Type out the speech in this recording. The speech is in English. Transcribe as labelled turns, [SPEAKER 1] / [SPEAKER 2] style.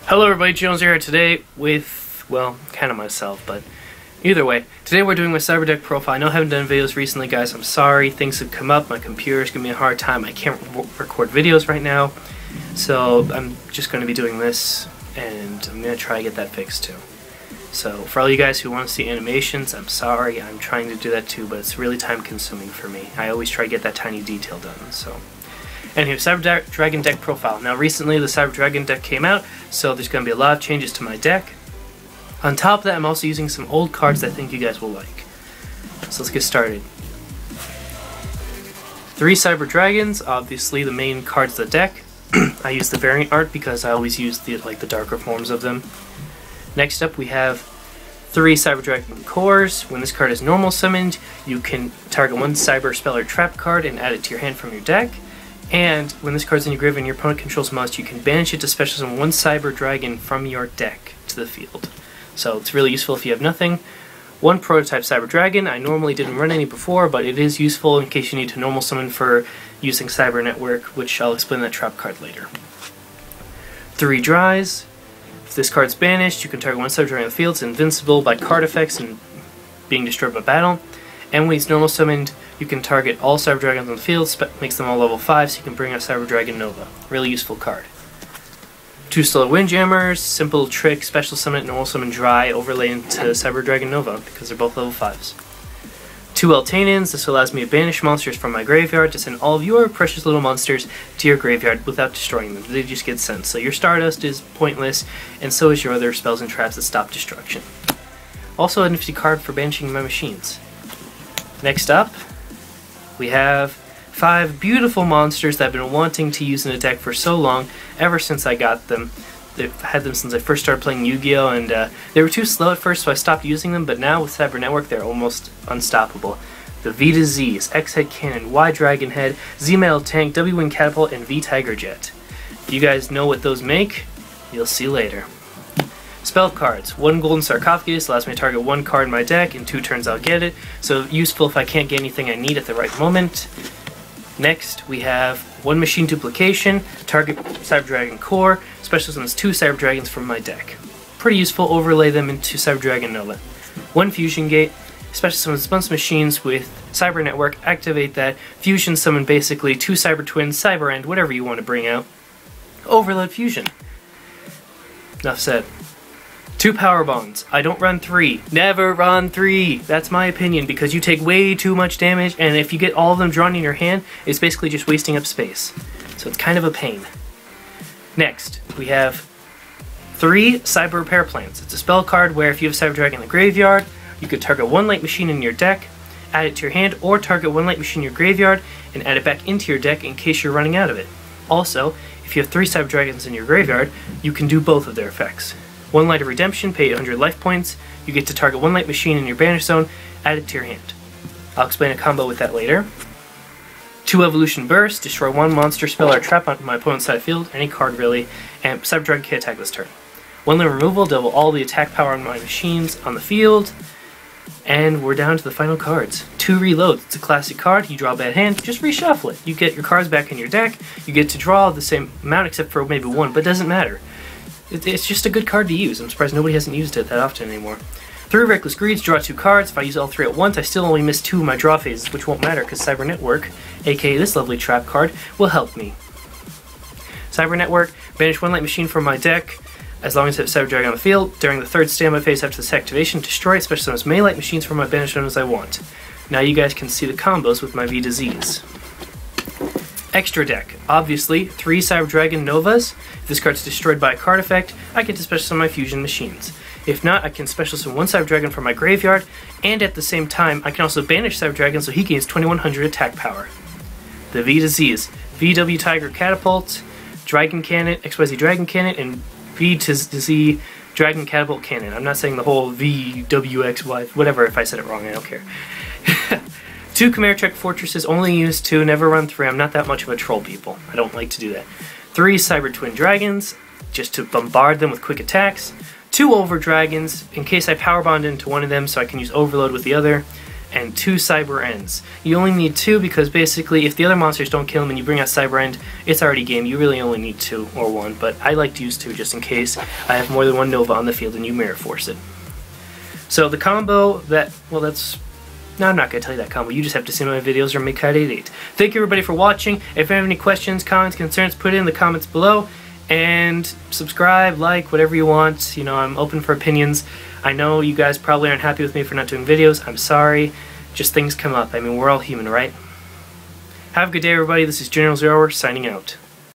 [SPEAKER 1] Hello everybody, Generalzerohour today with, well, kind of myself, but either way. Today we're doing my cyber deck profile. I know I haven't done videos recently, guys. I'm sorry. Things have come up. My computer's giving me a hard time. I can't record videos right now. So I'm just going to be doing this, and I'm going to try to get that fixed too. So for all you guys who want to see animations, I'm sorry. I'm trying to do that too, but it's really time consuming for me. I always try to get that tiny detail done, so... Anyway, Cyber Dragon deck profile. Now recently the Cyber Dragon deck came out, so there's going to be a lot of changes to my deck. On top of that, I'm also using some old cards that I think you guys will like. So let's get started. 3 Cyber Dragons, obviously the main cards of the deck. I use the variant art because I always use the darker forms of them. Next up we have 3 Cyber Dragon cores. When this card is normal summoned, you can target 1 Cyber Spell or Trap card and add it to your hand from your deck. And when this card's in your graveyard and your opponent controls must, you can banish it to special summon 1 Cyber Dragon from your deck to the field. So it's really useful if you have nothing. 1 Prototype Cyber Dragon. I normally didn't run any before, but it is useful in case you need to normal summon for using Cyber Network, which I'll explain that trap card later. 3 Dries. If this card's banished, you can target 1 Cyber Dragon on the field. It's invincible by card effects and being destroyed by battle. And when he's normal summoned, you can target all Cyber Dragons on the field, makes them all level 5, so you can bring out Cyber Dragon Nova. Really useful card. 2 Stellar Windjammers, simple trick, special summon and normal summon Dry, overlay into Cyber Dragon Nova, because they're both level 5s. 2 Eltanans, this allows me to banish monsters from my graveyard to send all of your precious little monsters to your graveyard without destroying them. They just get sent. So your Stardust is pointless, and so is your other spells and traps that stop destruction. Also a nifty card for banishing my machines. Next up, we have 5 beautiful monsters that I've been wanting to use in a deck for so long, ever since I got them. I've had them since I first started playing Yu-Gi-Oh! And they were too slow at first, so I stopped using them, but now with Cyber Network, they're almost unstoppable. The V-Z's, X-Head Cannon, Y Dragon Head, Z-Metal Tank, W-Wing Catapult, and V-Tiger Jet. If you guys know what those make, you'll see later. Spell cards. 1 Golden Sarcophagus allows me to target 1 card in my deck. In 2 turns I'll get it. So useful if I can't get anything I need at the right moment. Next we have 1 Machine Duplication. Target Cyber Dragon Core. Special summons 2 Cyber Dragons from my deck. Pretty useful. Overlay them into Cyber Dragon Nova. 1 Fusion Gate. Special summons bunch of machines with Cyber Network. Activate that. Fusion summon basically 2 Cyber Twins, Cyber End, whatever you want to bring out. Overload Fusion. Enough said. 2 Power Bonds. I don't run 3. Never run 3! That's my opinion, because you take way too much damage, and if you get all of them drawn in your hand, it's basically just wasting up space. So it's kind of a pain. Next, we have 3 Cyber Repair Plans. It's a spell card where if you have Cyber Dragon in the graveyard, you could target 1 Light Machine in your deck, add it to your hand, or target 1 Light Machine in your graveyard, and add it back into your deck in case you're running out of it. Also, if you have 3 Cyber Dragons in your graveyard, you can do both of their effects. 1 Light of Redemption, pay 800 life points. You get to target 1 Light Machine in your banish zone, add it to your hand. I'll explain a combo with that later. 2 Evolution Burst, destroy 1 monster, spell, or trap on my opponent's side of the field, any card really, and Cyber Dragon can attack this turn. 1 Limit Removal, double all the attack power on my machines on the field. And we're down to the final cards. 2 Reload, it's a classic card, you draw a bad hand, just reshuffle it. You get your cards back in your deck, you get to draw the same amount except for maybe 1, but it doesn't matter. It's just a good card to use. I'm surprised nobody hasn't used it that often anymore. 3 Reckless Greeds, draw 2 cards. If I use all 3 at once, I still only miss 2 of my draw phases, which won't matter because Cyber Network, aka this lovely trap card, will help me. Cyber Network, banish 1 Light Machine from my deck, as long as I have Cyber Dragon on the field. During the 3rd standby phase after this activation, destroy it, special summon as many Light Machines from my banish zone as I want. Now you guys can see the combos with my V-Z's. Extra deck. Obviously, 3 Cyber Dragon Novas. If this card's destroyed by a card effect, I get to special summon my fusion machines. If not, I can special summon 1 Cyber Dragon from my graveyard, and at the same time, I can also banish Cyber Dragon so he gains 2100 attack power. The V-Z's. VW Tiger Catapult, Dragon Cannon, XYZ Dragon Cannon, and V-Z Dragon Catapult Cannon. I'm not saying the whole VWXY, whatever, if I said it wrong, I don't care. 2 Chimera Trek Fortresses, only use 2, never run 3. I'm not that much of a troll, people. I don't like to do that. 3 Cyber Twin Dragons, just to bombard them with quick attacks. 2 Over Dragons, in case I power bond into one of them so I can use Overload with the other. and 2 cyber ends. You only need 2 because basically if the other monsters don't kill them and you bring out cyber end, it's already game. You really only need 2 or 1, but I like to use 2 just in case I have more than 1 Nova on the field and you mirror force it. So the combo that, well, that's, no, I'm not going to tell you that combo. You just have to see my videos or make Kite 88. Thank you everybody for watching. If you have any questions, comments, concerns, put it in the comments below. And subscribe, like, whatever you want. You know, I'm open for opinions. I know you guys probably aren't happy with me for not doing videos. I'm sorry. Just things come up. I mean, we're all human, right? Have a good day, everybody. This is Generalzerohour signing out.